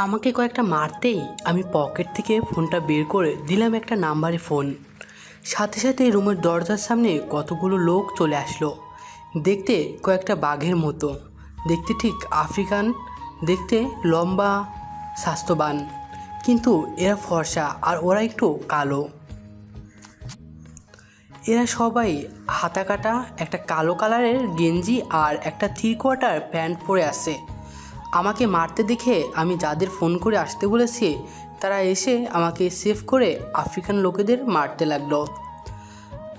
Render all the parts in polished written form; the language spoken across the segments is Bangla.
আমাকে কয়েকটা মারতেই আমি পকেট থেকে ফোনটা বের করে দিলাম একটা নাম্বারে ফোন। সাথে সাথে রুমের দরজার সামনে কতগুলো লোক চলে আসলো। দেখতে কয়েকটা বাঘের মতো, দেখতে ঠিক আফ্রিকান, দেখতে লম্বা, স্বাস্থ্যবান, কিন্তু এরা ফর্সা আর ওরা একটু কালো। এরা সবাই হাতা কাটা একটা কালো কালারের গেঞ্জি আর একটা 3/4 প্যান্ট পরে আছে। আমাকে মারতে দেখে আমি যাদের ফোন করে আসতে বলেছি তারা এসে আমাকে সেভ করে আফ্রিকান লোকেদের মারতে লাগলো।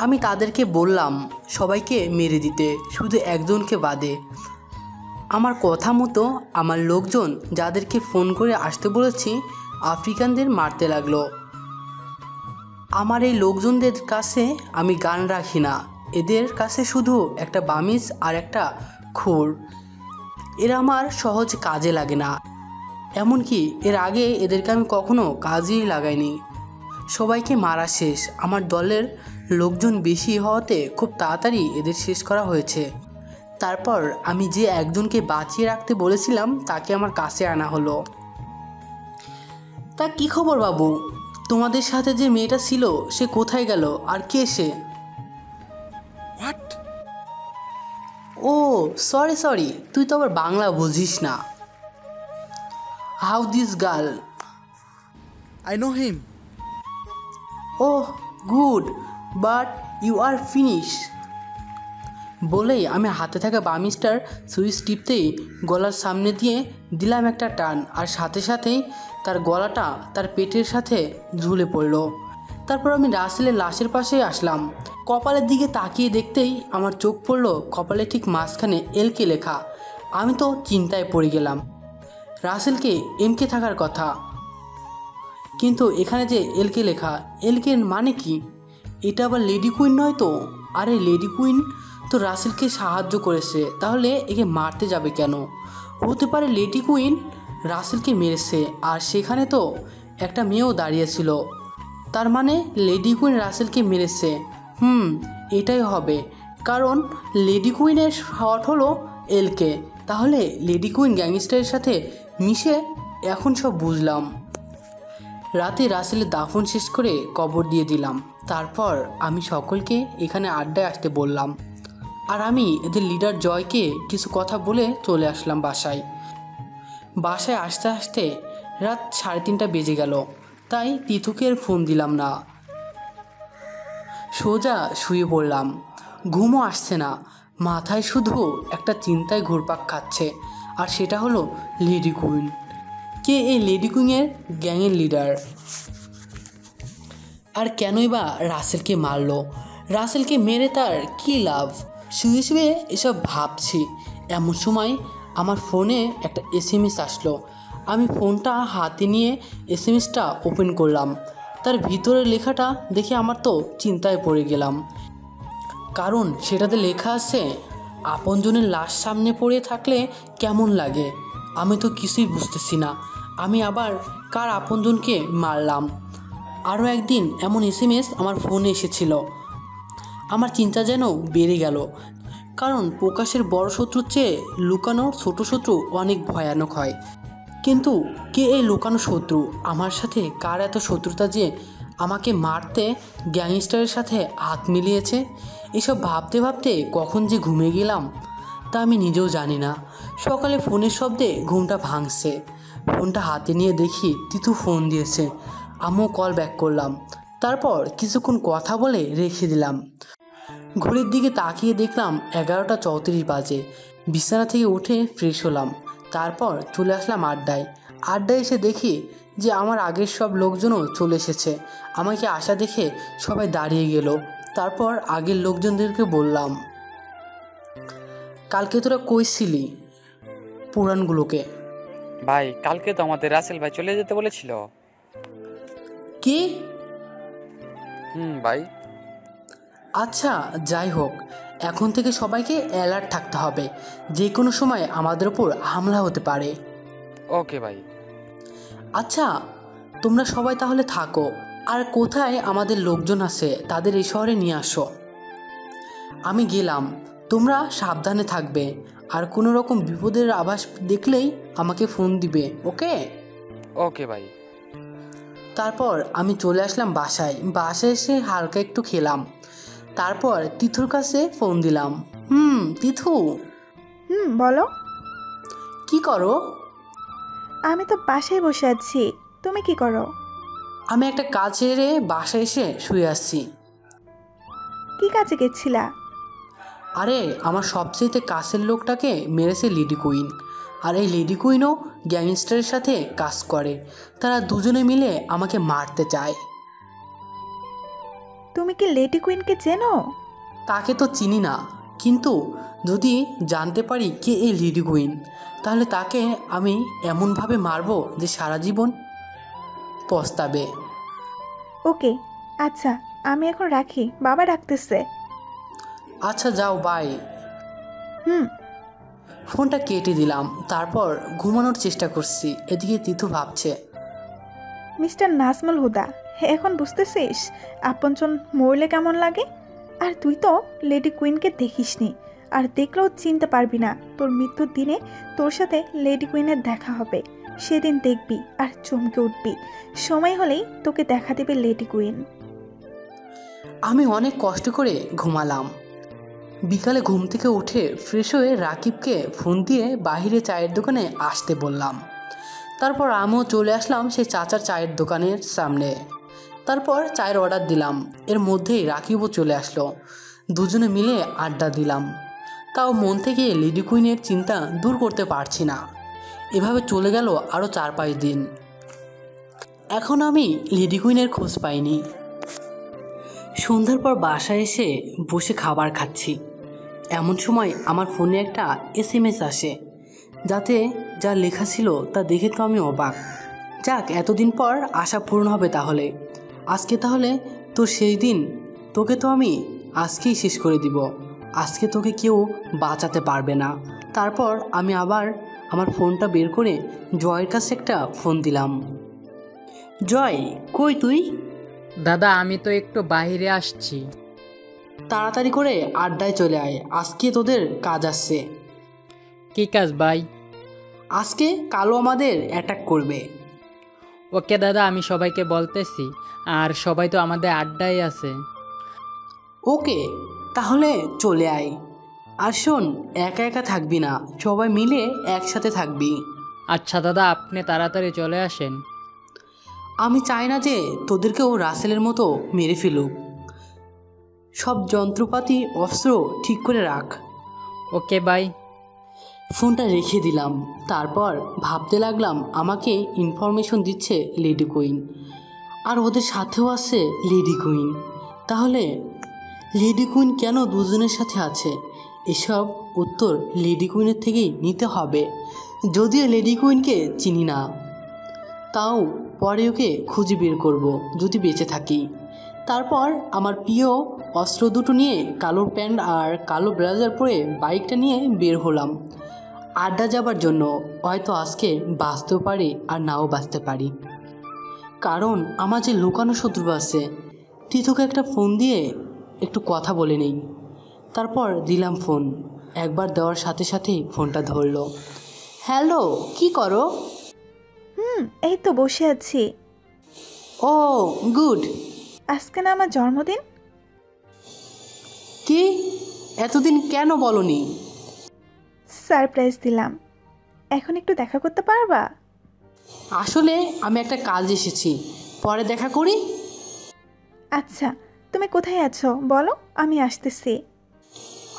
আমি তাদেরকে বললাম সবাইকে মেরে দিতে, শুধু একজনকে বাদে। আমার কথা মতো আমার লোকজন যাদেরকে ফোন করে আসতে বলেছি আফ্রিকানদের মারতে লাগলো। আমার এই লোকজনদের কাছে আমি গান রাখি না, এদের কাছে শুধু একটা বামিজ আর একটা খুর। এরা আমার সহজ কাজে লাগে না, এমনকি এর আগে এদেরকে আমি কখনো কাজেই লাগাইনি। সবাইকে মারা শেষ। আমার দলের লোকজন বেশি হওয়াতে খুব তাড়াতাড়ি এদের শেষ করা হয়েছে। তারপর আমি যে একজনকে বাঁচিয়ে রাখতে বলেছিলাম তাকে আমার কাছে আনা হলো। তা কী খবর বাবু, তোমাদের সাথে যে মেয়েটা ছিল সে কোথায় গেল, আর কে সে? ও সরি, তুই তো আবার বাংলা বুঝিস না। How this girl? I know him. Oh good, but you are finish. বলেই আমি হাতে থাকা বামিজটার সুইচ টিপতেই গলার সামনে দিয়ে দিলাম একটা টান, আর সাথে সাথেই তার গলাটা তার পেটের সাথে ঝুলে পড়ল। তারপর আমি রাসেলের লাশের পাশে আসলাম। কপালের দিকে তাকিয়ে দেখতেই আমার চোখ পড়ল কপালে ঠিক মাঝখানে এলকে লেখা। আমি তো চিন্তায় পড়ে গেলাম। রাসেলকে এমকে থাকার কথা, কিন্তু এখানে যে এলকে লেখা, এলকের মানে কি? এটা আবার লেডি কুইন নয় তো? আরে লেডি কুইন তো রাসেলকে সাহায্য করেছে, তাহলে একে মারতে যাবে কেন? হতে পারে লেডি কুইন রাসেলকে মেরেছে, আর সেখানে তো একটা মেয়েও দাঁড়িয়েছিল, তার মানে লেডি কুইন রাসেলকে মেরেছে। এটাই হবে, কারণ লেডি কুইনের শট হলো এলকে। তাহলে লেডি কুইন গ্যাংস্টারের সাথে মিশে, এখন সব বুঝলাম। রাতে রাসেলের দাফন শেষ করে কবর দিয়ে দিলাম। তারপর আমি সকলকে এখানে আড্ডায় আসতে বললাম, আর আমি এদের লিডার জয়কে কিছু কথা বলে চলে আসলাম বাসায়। আসতে আসতে রাত 3:30 বেজে গেল, তাই তিথুকে ফোন দিলাম না, সোজা শুয়ে পড়লাম। ঘুমও আসছে না, মাথায় শুধু একটা চিন্তায় ঘুরপাক খাচ্ছে, আর সেটা হলো লেডি কুইন। কে এই লেডি কুইনের গ্যাংয়ের লিডার? আর কেনই বা রাসেলকে মারলো? রাসেলকে মেরে তার কী লাভ? শুয়ে শুয়ে এসব ভাবছি, এমন সময় আমার ফোনে একটা SMS আসলো। আমি ফোনটা হাতে নিয়ে SMSটা ওপেন করলাম। তার ভিতরের লেখাটা দেখে আমার তো চিন্তায় পড়ে গেলাম, কারণ সেটাতে লেখা আছে, আপনজনের লাশ সামনে পড়ে থাকলে কেমন লাগে। আমি তো কিছুই বুঝতেছি না, আমি আবার কার আপনজনকে মারলাম। আরও একদিন এমন SMS আমার ফোনে এসেছিল। আমার চিন্তা যেন বেড়ে গেল, কারণ প্রকাশের বড় শত্রুর চেয়ে লুকানো ছোট শত্রু অনেক ভয়ানক হয়। কিন্তু কে এই লুকানো শত্রু? আমার সাথে কার এত শত্রুতা যে আমাকে মারতে গ্যাংস্টারের সাথে হাত মিলিয়েছে? এসব ভাবতে ভাবতে কখন যে ঘুমিয়ে গেলাম তা আমি নিজেও জানি না। সকালে ফোনের শব্দে ঘুমটা ভাঙছে। ফোনটা হাতে নিয়ে দেখি তিতু ফোন দিয়েছে। আমিও কল ব্যাক করলাম, তারপর কিছুক্ষণ কথা বলে রেখে দিলাম। ঘড়ির দিকে তাকিয়ে দেখলাম 11:34 বাজে। বিছানা থেকে উঠে ফ্রেশ হলাম, তারপর চলে আসলাম আড্ডায়। এসে দেখি যে আমার আগের সব লোকজনও চলে এসেছে। আমাকে আসা দেখে সবাই দাঁড়িয়ে গেল। তারপর আগের লোকজনদেরকে বললাম, কালকে তোরা কই ছিলি পুরাণগুলোকে? ভাই কালকে তো আমাদের রাসেল ভাই চলে যেতে বলেছিল। কি? ভাই। আচ্ছা যাই হোক, এখন থেকে সবাইকে অ্যালার্ট থাকতে হবে, যে কোনো সময় আমাদের ওপর হামলা হতে পারে। ওকে ভাই। আচ্ছা তোমরা সবাই তাহলে থাকো, আর কোথায় আমাদের লোকজন আছে তাদের এই শহরে নিয়ে আসো। আমি গেলাম, তোমরা সাবধানে থাকবে, আর কোনো রকম বিপদের আভাস দেখলেই আমাকে ফোন দিবে, ওকে? ওকে ভাই। তারপর আমি চলে আসলাম বাসায়। বাসায় এসে হালকা একটু খেলাম। তারপর তিথুর কাছে ফোন দিলাম। তিথু, বলো। কি করো? আমি তো বাসায় বসে আছি, তুমি কি করো? আমি একটা কাজ সেরে বাসায় এসে শুয়ে আসছি। কি কাজে গেছিলা? আরে আমার সবচেয়ে কাছের লোকটাকে মেরেছে লেডি কুইন। আর এই লেডি কুইনও গ্যাংস্টারের সাথে কাজ করে। তারা দুজনে মিলে আমাকে মারতে চায়। তুমি কি লেডি কুইনকে চেনো? তাকে তো চিনি না, কিন্তু যদি জানতে পারি কে এই লেডি কুইন, তাহলে তাকে আমি এমনভাবে মারবো যে সারা জীবন পস্তাবে। ওকে, আচ্ছা আমি এখন রাখি, বাবা ডাকতেছে। আচ্ছা যাও, বাই। হুম। ফোনটা কেটে দিলাম। তারপর ঘুমানোর চেষ্টা করছি। এদিকে তিথু ভাবছে, মিস্টার নাজমুল হুদা, এখন বুঝতেছিস আপনজন মরলে কেমন লাগে? আর তুই তো লেডি কুইনকে দেখিসনি, আর দেখলেও চিনতে পারবি না। তোর মৃত্যুর দিনে তোর সাথে লেডি কুইনের দেখা হবে, সেদিন দেখবি আর চমকে উঠবি। সময় হলেই তোকে দেখা দেবে লেডি কুইন। আমি অনেক কষ্ট করে ঘুমালাম। বিকালে ঘুম থেকে উঠে ফ্রেশ হয়ে রাকিবকে ফোন দিয়ে বাইরে চায়ের দোকানে আসতে বললাম। তারপর আমিও চলে আসলাম সেই চাচার চায়ের দোকানের সামনে। তারপর চায়ের অর্ডার দিলাম। এর মধ্যেই রাকিবও চলে আসলো। দুজনে মিলে আড্ডা দিলাম। তাও মন থেকে লেডি কুইনের চিন্তা দূর করতে পারছি না। এভাবে চলে গেল আরও 4-5 দিন। এখন আমি লেডি কুইনের খোঁজ পাইনি। সন্ধ্যার পর বাসায় এসে বসে খাবার খাচ্ছি। এমন সময় আমার ফোনে একটা SMS আসে, যাতে যা লেখা ছিল তা দেখে তো আমি অবাক। যাক, এতদিন পর আশা পূর্ণ হবে তাহলে। আজকে তাহলে তো সেই দিন। তোকে তো আমি আজকেই শেষ করে দিব। আজকে তোকে কেউ বাঁচাতে পারবে না। তারপর আমি আবার আমার ফোনটা বের করে জয়ের কাছে একটা ফোন দিলাম। জয়, কই তুই? দাদা আমি তো একটু বাইরে আসছি। তাড়াতাড়ি করে আড্ডায় চলে আয়, আজকে তোদের কাজ আসছে। কি কাজ ভাই? আজকে কালো আমাদের অ্যাটাক করবে। ওকে দাদা, আমি সবাইকে বলতেছি। আর সবাই তো আমাদের আড্ডায় আছে। ওকে, তাহলে চলে আয়। আর শোন, একা একা থাকবি না, সবাই মিলে একসাথে থাকবি। আচ্ছা দাদা, আপনি তাড়াতাড়ি চলে আসেন। আমি চাই না যে তোদেরকেও রাসেলের মতো মেরে ফেলুক। সব যন্ত্রপাতি অস্ত্র ঠিক করে রাখ। Okay bye. ফোনটা রেখে দিলাম। তারপর ভাবতে লাগলাম, আমাকে ইনফরমেশন দিচ্ছে লেডি কুইন, আর ওদের সাথেও আছে লেডি কুইন। তাহলে লেডি কুইন কেন দুজনের সাথে আছে? এসব উত্তর লেডি কুইনের থেকেই নিতে হবে। যদিও লেডি কুইনকে চিনি না, তাও পরে ওকে খুঁজে বের করব যদি বেঁচে থাকি। তারপর আমার প্রিয় অস্ত্র দুটো নিয়ে কালো প্যান্ট আর কালো ব্লেজার পরে বাইকটা নিয়ে বের হলাম আড্ডা যাবার জন্য। হয়তো আজকে বাঁচতেও পারি আর নাও বাঁচতে পারি, কারণ আমার যে লুকানো শত্রু আছে। তিথুকে একটা ফোন দিয়ে একটু কথা বলে নেই। তারপর দিলাম ফোন। একবার দেওয়ার সাথে সাথেই ফোনটা ধরলো। হ্যালো, কি করো? এই তো বসে আছি। ও গুড। আজকে না আমার জন্মদিন। কি? এতদিন কেন বলনি? সারপ্রাইজ দিলাম, এখন একটু দেখা করতে পারবা? আসলে আমি একটা কাজ এসেছি, পরে দেখা করি। আচ্ছা, তুমি কোথায় আছো বলো, আমি আসতেছি।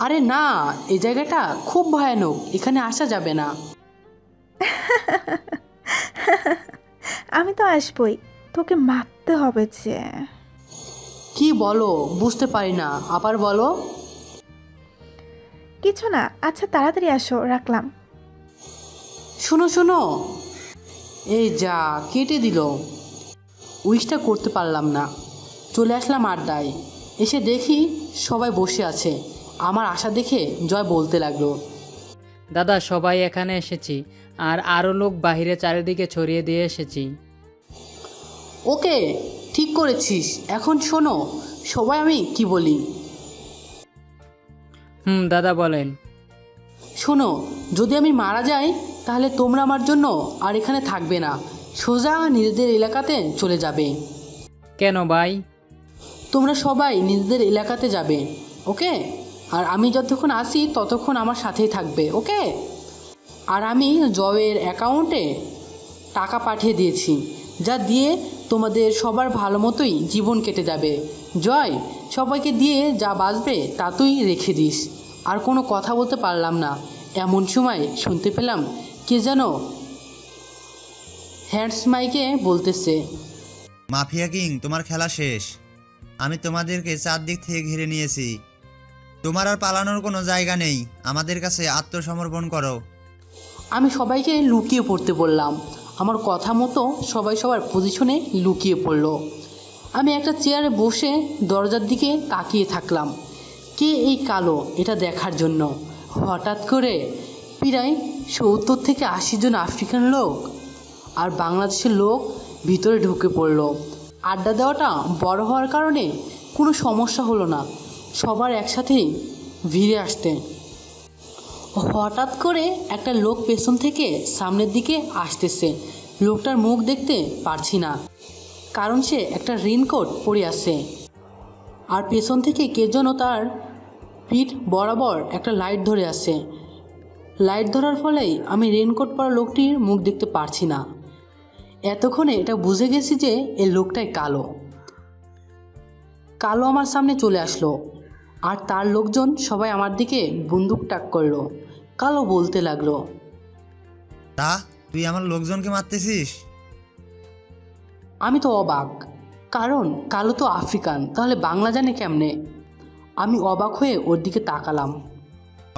আরে না, এই জায়গাটা খুব ভয়ানক, এখানে আসা যাবে না। আমি তো আসবই, তোকে মারতে হবে যে। কি বলো? বুঝতে পারি না, আবার বলো। কিছু না, আচ্ছা তাড়াতাড়ি আসো, রাখলাম। শোনো শোনো, এই যা কেটে দিল। উইশটা করতে পারলাম না। চলে আসলাম আড্ডায়। এসে দেখি সবাই বসে আছে। আমার আশা দেখে জয় বলতে লাগলো, দাদা সবাই এখানে এসেছি, আর আরও লোক বাহিরে চারিদিকে ছড়িয়ে দিয়ে এসেছি। ওকে, ঠিক করেছিস। এখন শোনো সবাই, আমি কি বলি। দাদা বলেন। শোনো, যদি আমি মারা যাই তাহলে তোমরা আমার জন্য আর এখানে থাকবে না। সোজা নিজেদের এলাকাতে চলে যাবে। কেন ভাই? তোমরা সবাই নিজেদের এলাকাতে যাবে, ওকে? আর আমি যতক্ষণ আসি ততক্ষণ আমার সাথেই থাকবে, ওকে? আর আমি জয়ের অ্যাকাউন্টে টাকা পাঠিয়ে দিয়েছি, যা দিয়ে তোমাদের সবার ভালো মতোই জীবন কেটে যাবে। জয়, সবাইকে দিয়ে যা বাঁচবে তা তুই রেখে দিস। আর কোনো কথা বলতে পারলাম না, এমন সময় শুনতে পেলাম কে যেন হ্যান্ডস মাইকে বলতেছে, মাফিয়া কিং, তোমার খেলা শেষ। আমি তোমাদেরকে চারদিক থেকে ঘিরে নিয়েছি। তোমার আর পালানোর কোনো জায়গা নেই। আমাদের কাছে আত্মসমর্পণ করো। আমি সবাইকে লুকিয়ে পড়তে বললাম। আমার কথা মতো সবাই সবার পজিশনে লুকিয়ে পড়ল। আমি একটা চেয়ারে বসে দরজার দিকে তাকিয়ে থাকলাম, কে এই কালো এটা দেখার জন্য। হঠাৎ করে প্রায় 70 থেকে 80 জন আফ্রিকান লোক আর বাংলাদেশের লোক ভিতরে ঢুকে পড়ল। আড্ডা দেওয়াটা বড় হওয়ার কারণে কোনো সমস্যা হলো না সবার একসাথেই ভিড়ে আসতে। হঠাৎ করে একটা লোক পেছন থেকে সামনের দিকে আসতেছে। লোকটার মুখ দেখতে পারছি না, কারণ সে একটা রেইনকোট পরে আছে। আর পেছন থেকে কে যেন তার পিঠ বরাবর একটা লাইট ধরে আছে। লাইট ধরার ফলেই আমি রেইনকোট পরা লোকটির মুখ দেখতে পারছি না। এতক্ষণে এটা বুঝে গেছি যে এই লোকটাই কালো। কালো আমার সামনে চলে আসলো আর তার লোকজন সবাই আমার দিকে বন্দুক তাক করলো। কালো বলতে লাগলো, তা তুই আমার লোকজনকে মারতেছিস? আমি তো অবাক, কারণ কালো তো আফ্রিকান, তাহলে বাংলা জানে কেমনে? আমি অবাক হয়ে ওর দিকে তাকালাম।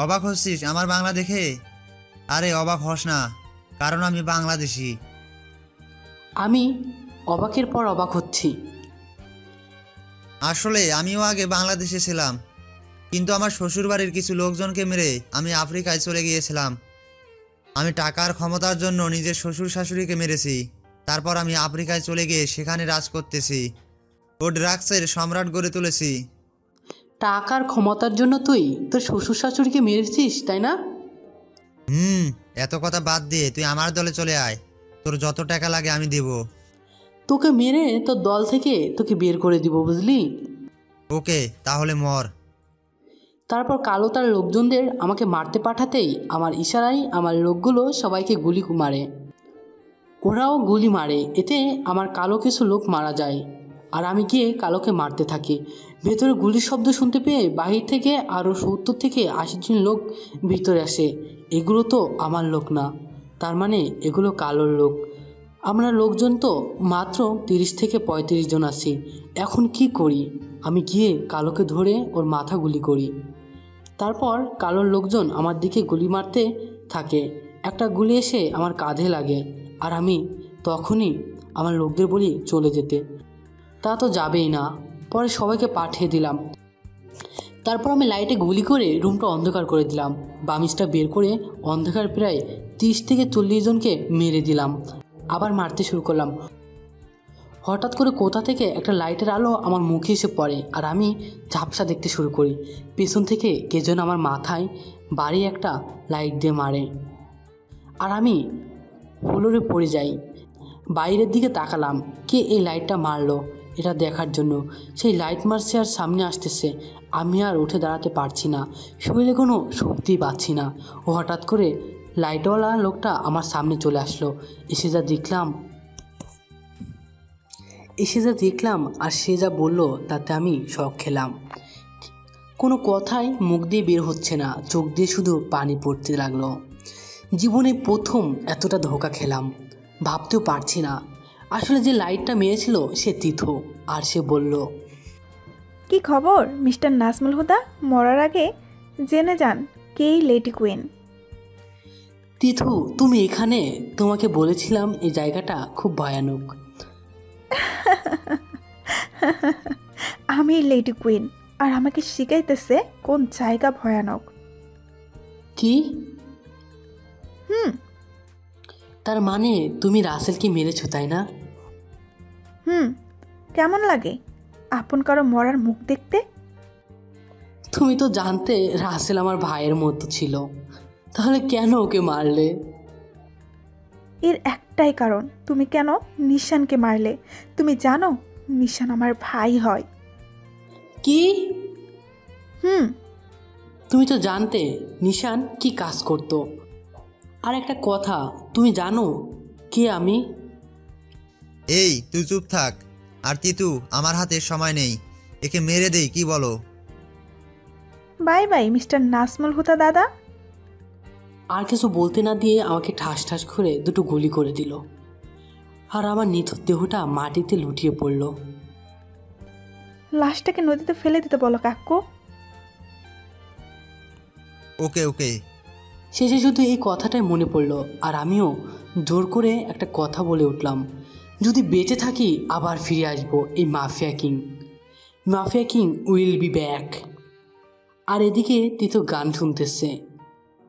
অবাক হচ্ছিস আমার বাংলা দেখে? আরে অবাক হস না, কারণ আমি বাংলাদেশি। আমি অবাকের পর অবাক হচ্ছি। আসলে আমিও আগে বাংলাদেশে ছিলাম, কিন্তু আমার শ্বশুরবাড়ির কিছু লোকজনকে মেরে আমি আফ্রিকায় চলে গিয়েছিলাম। আমি টাকার ক্ষমতার জন্য নিজের শ্বশুর শাশুড়িকে মেরেছি। তারপর আমি আফ্রিকায় চলে গিয়ে সেখানে রাজ করতেছি। ও ড্রাগসের সম্রাট গড়ে তুলেছি। টাকার ক্ষমতার জন্য তুই তোর শ্বশুর শাশুড়িকে মেরেছিস, তাই না? এত কথা বাদ দিয়ে তুই আমার দলে চলে আয়। তোর যত টাকা লাগে আমি দেব। তোকে মেরে তোর দল থেকে তোকে বের করে দিব, বুঝলি? ওকে, তাহলে মর। তারপর কালো তার লোকজনদের আমাকে মারতে পাঠাতেই আমার ইশারায় আমার লোকগুলো সবাইকে গুলি মারে। ওরাও গুলি মারে, এতে আমার কালো কিছু লোক মারা যায়। আর আমি গিয়ে কালোকে মারতে থাকি। ভেতরে গুলির শব্দ শুনতে পেয়ে বাহির থেকে আরও 70 থেকে 80 জন লোক ভিতরে আসে। এগুলো তো আমার লোক না, তার মানে এগুলো কালোর লোক। আমরা লোকজন তো মাত্র 30 থেকে 35 জন আছি। এখন কি করি? আমি গিয়ে কালোকে ধরে ওর মাথা গুলি করি। তারপর কালোর লোকজন আমার দিকে গুলি মারতে থাকে। একটা গুলি এসে আমার কাঁধে লাগে আর আমি তখনই আমার লোকদের বলি চলে যেতে। তা তো যাবেই না, পরে সবাইকে পাঠিয়ে দিলাম। তারপর আমি লাইটে গুলি করে রুমটা অন্ধকার করে দিলাম। বামিজটা বের করে অন্ধকার প্রায় 30 থেকে 40 জনকে মেরে দিলাম। আবার মারতে শুরু করলাম। হঠাৎ করে কোথা থেকে একটা লাইটের আলো আমার মুখে এসে পড়ে আর আমি ঝাপসা দেখতে শুরু করি। পেছন থেকে কে যেন আমার মাথায় বাড়ি একটা লাইট দিয়ে মারে আর আমি ফ্লোরে পড়ে যাই। বাইরের দিকে তাকালাম, কে এই লাইটটা মারলো এটা দেখার জন্য। সেই লাইট মারছে আর সামনে আসতেছে। আমি আর উঠে দাঁড়াতে পারছি না, শরীরে কোনো শক্তি পাচ্ছি না। ও হঠাৎ করে লাইটওয়ালা লোকটা আমার সামনে চলে আসলো। এসে যা দেখলাম আর সে যা বলল তাতে আমি শক খেলাম। কোনো কথাই মুখ দিয়ে বের হচ্ছে না, চোখ দিয়ে শুধু পানি পড়তে লাগলো। জীবনে প্রথম এতটা ধোঁকা খেলাম, ভাবতেও পারছি না। আসলে যে লাইটটা মেরেছিল সে তিথু, আর সে বলল, কি খবর মিস্টার নাজমুল হুদা? মরার আগে জেনে যান কে এই লেডি কুইন। তিথু তুমি এখানে? তোমাকে বলেছিলাম এই জায়গাটা খুব ভয়ানক। আমি লেডি কুইন আর আমাকে শিখাইতেছে কোন জায়গা ভয়ানক। কি? হুম তার মানে তুমি রাসেলকে মেরেছো, তাই না? কেমন লাগে আপন কারো মরার মুখ দেখতে? তুমি তো জানতে রাসেল আমার ভাইয়ের মতো ছিল, তাহলে কেন ওকে মারলে? এর একটাই কারণ, তুমি কেন নিশানকে মারলে? তুমি জানো নিশান আমার ভাই হয়। কি? হুম। তুমি তো জানতে নিশান কি কাজ করতো। আর একটা কথা, তুমি জানো কে আমি? এই তুই চুপ থাক। আর তিতু, আমার হাতে সময় নেই, একে মেরে দেই, কি বলো? বাই বাই মিস্টার নাজমুল হুদা দাদা। আর কিছু বলতে না দিয়ে আমাকে ঠাস ঠাস করে দুটো গুলি করে দিল, আর আমার নিথর দেহটা মাটিতে লুটিয়ে পড়ল। লাশটাকে নদীতে ফেলে দিতে বলো কাকু। ওকে ওকে। শেষে শুধু এই কথাটাই মনে পড়ল, আর আমিও জোর করে একটা কথা বলে উঠলাম, যদি বেঁচে থাকি আবার ফিরে আসবো এই mafia king. Mafia king will be back. আর এদিকে তিতো গান শুনতেছে।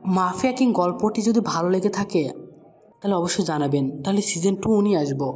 মাফিয়া কিং গল্পটি যদি ভালো লেগে থাকে তাহলে অবশ্যই জানাবেন, তাহলে সিজন 2 নিয়ে আসবো।